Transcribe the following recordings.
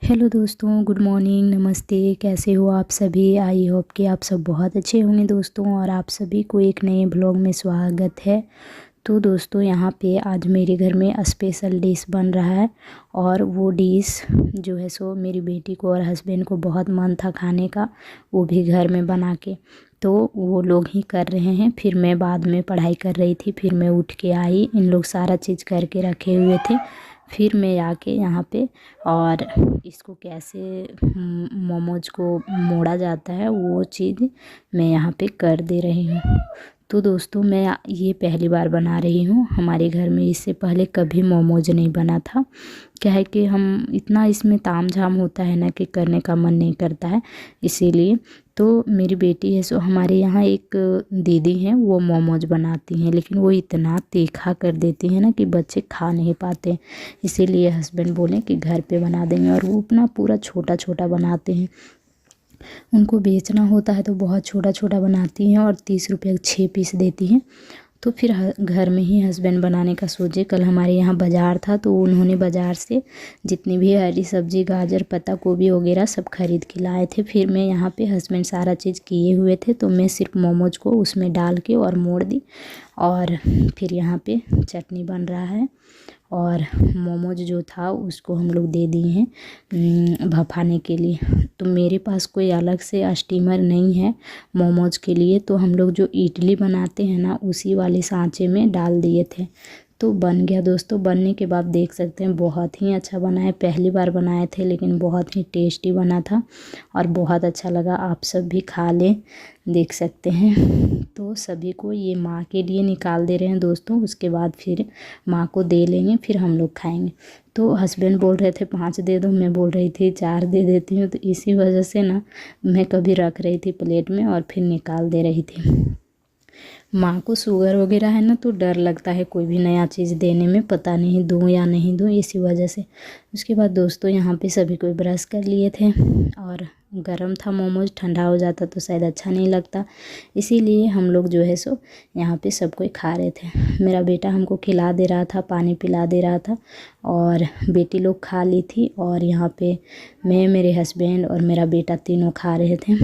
Hello दोस्तों, good morning, नमस्ते। कैसे हो आप सभी? आई होप कि आप सब बहुत अच्छे होंगे दोस्तों। और आप सभी को एक नए ब्लॉग में स्वागत है। तो दोस्तों, यहाँ पे आज मेरे घर में स्पेशल डिश बन रहा है। और वो डिश जो है सो मेरी बेटी को और हस्बैंड को बहुत मन था खाने का, वो भी घर में बना के। तो वो लोग ही कर रहे हैं। फिर मैं बाद में पढ़ाई कर रही थी, फिर मैं उठ के आई, इन लोग सारा चीज़ करके रखे हुए थे। फिर मैं आके यहाँ पे और इसको कैसे मोमोज को मोड़ा जाता है वो चीज़ मैं यहाँ पे कर दे रही हूँ। तो दोस्तों, मैं ये पहली बार बना रही हूँ। हमारे घर में इससे पहले कभी मोमोज नहीं बना था। क्या है कि हम इतना इसमें तामझाम होता है ना कि करने का मन नहीं करता है, इसीलिए। तो मेरी बेटी है सो हमारे यहाँ एक दीदी हैं, वो मोमोज बनाती हैं, लेकिन वो इतना तीखा कर देती हैं ना कि बच्चे खा नहीं पाते। इसीलिए हस्बैंड बोले कि घर पे बना देंगे, और वो अपना पूरा छोटा छोटा बनाते हैं। उनको बेचना होता है तो बहुत छोटा छोटा बनाती हैं और 30 रुपये के 6 पीस देती हैं। तो फिर घर में ही हस्बैंड बनाने का सोचे। कल हमारे यहाँ बाज़ार था तो उन्होंने बाज़ार से जितनी भी हरी सब्ज़ी, गाजर, पत्ता गोभी वगैरह सब खरीद के लाए थे। फिर मैं यहाँ पे हस्बैंड सारा चीज़ किए हुए थे, तो मैं सिर्फ मोमोज को उसमें डाल के और मोड़ दी। और फिर यहाँ पे चटनी बन रहा है, और मोमोज जो था उसको हम लोग दे दिए हैं भपाने के लिए। तो मेरे पास कोई अलग से स्टीमर नहीं है मोमोज के लिए, तो हम लोग जो इडली बनाते हैं ना उसी वाले सांचे में डाल दिए थे। तो बन गया दोस्तों। बनने के बाद देख सकते हैं बहुत ही अच्छा बना है। पहली बार बनाए थे लेकिन बहुत ही टेस्टी बना था और बहुत अच्छा लगा। आप सब भी खा लें, देख सकते हैं। तो सभी को ये माँ के लिए निकाल दे रहे हैं दोस्तों, उसके बाद फिर माँ को दे लेंगे, फिर हम लोग खाएंगे। तो हस्बैंड बोल रहे थे 5 दे दो, मैं बोल रही थी 4 दे देती हूँ। तो इसी वजह से ना मैं कभी रख रही थी प्लेट में और फिर निकाल दे रही थी। माँ को शुगर वगैरह है ना, तो डर लगता है कोई भी नया चीज़ देने में, पता नहीं दूँ या नहीं दूँ, इसी वजह से। उसके बाद दोस्तों यहाँ पे सभी कोई ब्रश कर लिए थे, और गरम था मोमोज, ठंडा हो जाता तो शायद अच्छा नहीं लगता, इसीलिए हम लोग जो है सो यहाँ पे सब कोई खा रहे थे। मेरा बेटा हमको खिला दे रहा था, पानी पिला दे रहा था, और बेटी लोग खा ली थी। और यहाँ पे मैं, मेरे हस्बैंड और मेरा बेटा तीनों खा रहे थे।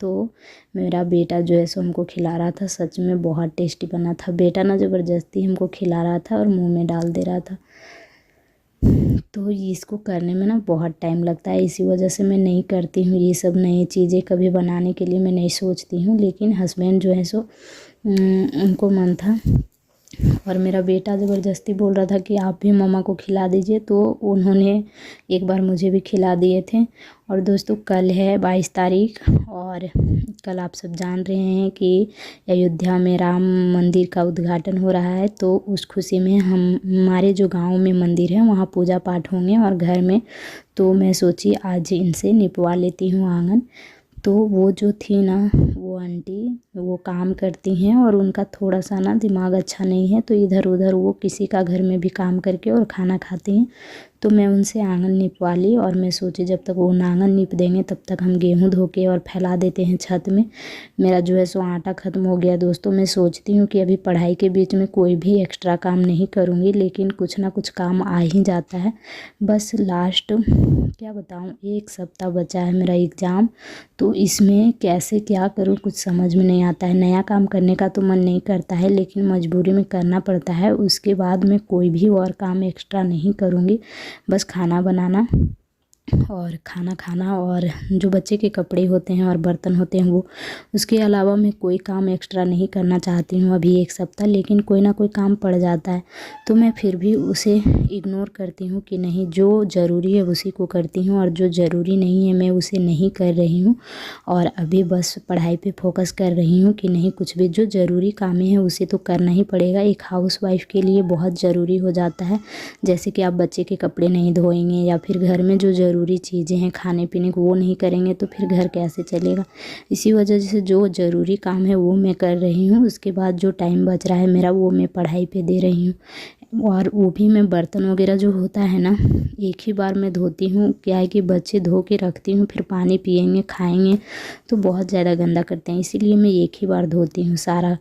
तो मेरा बेटा जो है सो हमको खिला रहा था। सच में बहुत टेस्टी बना था। बेटा ना ज़बरदस्ती हमको खिला रहा था और मुंह में डाल दे रहा था। तो इसको करने में ना बहुत टाइम लगता है, इसी वजह से मैं नहीं करती हूँ ये सब नई चीज़ें। कभी बनाने के लिए मैं नहीं सोचती हूँ, लेकिन हस्बैंड जो है सो उनको मन था। और मेरा बेटा ज़बरदस्ती बोल रहा था कि आप भी मम्मा को खिला दीजिए, तो उन्होंने एक बार मुझे भी खिला दिए थे। और दोस्तों, कल है 22 तारीख, और कल आप सब जान रहे हैं कि अयोध्या में राम मंदिर का उद्घाटन हो रहा है। तो उस खुशी में हमारे जो गांव में मंदिर है वहाँ पूजा पाठ होंगे और घर में। तो मैं सोची आज इनसे निपवा लेती हूँ आंगन। तो वो जो थी ना, वो आंटी वो काम करती हैं और उनका थोड़ा सा ना दिमाग अच्छा नहीं है, तो इधर उधर वो किसी का घर में भी काम करके और खाना खाती हैं। तो मैं उनसे आंगन निपवा ली, और मैं सोची जब तक वो आंगन निप देंगे तब तक हम गेहूं धो के और फैला देते हैं छत में। मेरा जो है सो आटा ख़त्म हो गया दोस्तों। मैं सोचती हूँ कि अभी पढ़ाई के बीच में कोई भी एक्स्ट्रा काम नहीं करूँगी, लेकिन कुछ ना कुछ काम आ ही जाता है। बस लास्ट क्या बताऊँ, 1 सप्ताह बचा है मेरा एग्ज़ाम। तो इसमें कैसे क्या करूँ कुछ समझ में नहीं आता है। नया काम करने का तो मन नहीं करता है, लेकिन मजबूरी में करना पड़ता है। उसके बाद मैं कोई भी और काम एक्स्ट्रा नहीं करूँगी, बस खाना बनाना और खाना खाना, और जो बच्चे के कपड़े होते हैं और बर्तन होते हैं वो। उसके अलावा मैं कोई काम एक्स्ट्रा नहीं करना चाहती हूँ अभी 1 सप्ताह, लेकिन कोई ना कोई काम पड़ जाता है। तो मैं फिर भी उसे इग्नोर करती हूँ कि नहीं, जो ज़रूरी है उसी को करती हूँ, और जो ज़रूरी नहीं है मैं उसे नहीं कर रही हूँ। और अभी बस पढ़ाई पे फोकस कर रही हूँ कि नहीं, कुछ भी जो ज़रूरी काम है उसे तो करना ही पड़ेगा। एक हाउसवाइफ़ के लिए बहुत ज़रूरी हो जाता है, जैसे कि आप बच्चे के कपड़े नहीं धोएंगे या फिर घर में जो ज़रूरी चीज़ें हैं खाने पीने को वो नहीं करेंगे तो फिर घर कैसे चलेगा। इसी वजह से जो ज़रूरी काम है वो मैं कर रही हूँ। उसके बाद जो टाइम बच रहा है मेरा वो मैं पढ़ाई पे दे रही हूँ। और वो भी मैं बर्तन वगैरह जो होता है ना, एक ही बार मैं धोती हूँ। क्या है कि बच्चे धो के रखती हूँ, फिर पानी पिएंगे खाएंगे तो बहुत ज़्यादा गंदा करते हैं, इसीलिए मैं एक ही बार धोती हूँ सारा।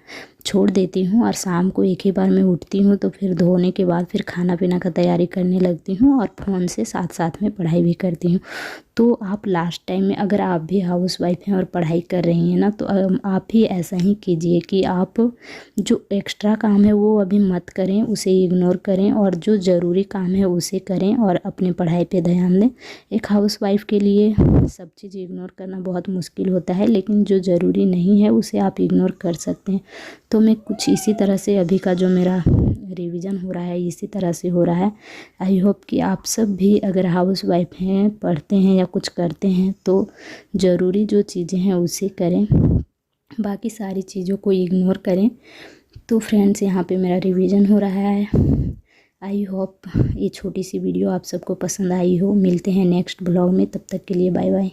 छोड़ देती हूँ और शाम को एक ही बार मैं उठती हूँ तो फिर धोने के बाद फिर खाना पीना का तैयारी करने लगती हूँ और फ़ोन से साथ साथ में पढ़ाई भी करती हूँ। तो आप लास्ट टाइम में अगर आप भी हाउसवाइफ हैं और पढ़ाई कर रही हैं ना, तो आप भी ऐसा ही कीजिए कि आप जो एक्स्ट्रा काम है वो अभी मत करें, उसे इग्नोर करें और जो ज़रूरी काम है उसे करें और अपनी पढ़ाई पे ध्यान दें। एक हाउसवाइफ के लिए सब चीज़ इग्नोर करना बहुत मुश्किल होता है, लेकिन जो ज़रूरी नहीं है उसे आप इग्नोर कर सकते हैं। तो मैं कुछ इसी तरह से अभी का जो मेरा रिवीजन हो रहा है इसी तरह से हो रहा है। आई होप कि आप सब भी अगर हाउसवाइफ हैं, पढ़ते हैं या कुछ करते हैं तो ज़रूरी जो चीज़ें हैं उसे करें, बाकी सारी चीज़ों को इग्नोर करें। तो फ्रेंड्स, यहाँ पे मेरा रिवीजन हो रहा है। आई होप ये छोटी सी वीडियो आप सबको पसंद आई हो। मिलते हैं नेक्स्ट ब्लॉग में, तब तक के लिए बाय बाय।